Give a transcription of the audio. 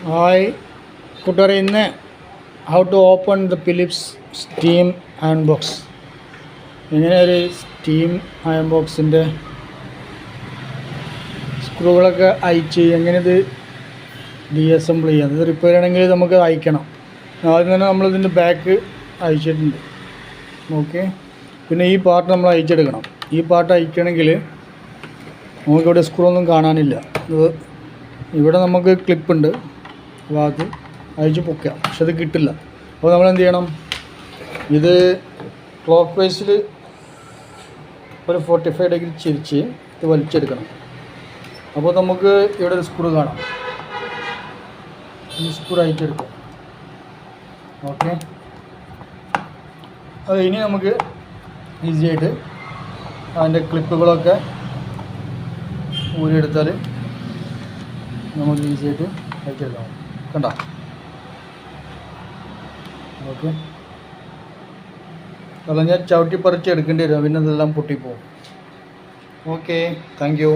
Hi കൂട്ടുകാരെ, ഇന്ന് how to open the Philips steam iron box. ഇങ്ങനെ ഒരു സ്റ്റീം അയൺ ബോക്സിൻ്റെ സ്ക്രൂകളൊക്കെ അയച്ച് എങ്ങനെ ഇത് ഡീഅസംബിൾ ചെയ്യാം. ഇത് റിപ്പയർ ചെയ്യണമെങ്കിൽ നമുക്ക് അയക്കണം. ആദ്യം തന്നെ നമ്മളിതിൻ്റെ ബാക്ക് അയച്ചിട്ടുണ്ട്. ഓക്കെ, പിന്നെ ഈ പാർട്ട് നമ്മൾ അയച്ചെടുക്കണം. ഈ പാർട്ട് അയക്കണമെങ്കിൽ നമുക്കിവിടെ സ്ക്രൂ ഒന്നും കാണാനില്ല. ഇവിടെ നമുക്ക് ക്ലിപ്പുണ്ട്, ഭാഗത്ത് അയച്ച് പൊക്കാം, പക്ഷെ അത് കിട്ടില്ല. അപ്പോൾ നമ്മൾ എന്ത് ചെയ്യണം, ഇത് ക്ലോക്ക് വൈസിൽ ഒരു 45 ഡിഗ്രി തിരിച്ച് ഇത് വലിച്ചെടുക്കണം. അപ്പോൾ നമുക്ക് ഇവിടെ ഒരു സ്ക്രൂ കാണാം, ഈ സ്ക്രൂ അയച്ചെടുക്കാം. ഓക്കെ, അത് ഇനി നമുക്ക് ഈസിയായിട്ട് അതിൻ്റെ ക്ലിപ്പുകളൊക്കെ ഊരിയെടുത്താൽ നമുക്ക് ഈസിയായിട്ട് അയച്ചെടുക്കാം. കണ്ടോ? ഓക്കെ, അല്ല ഞാൻ ചവിട്ടി പറിച്ച് എടുക്കേണ്ടി വരും, പിന്നെ ഇതെല്ലാം പൊട്ടിപ്പോവും. Okay, thank you.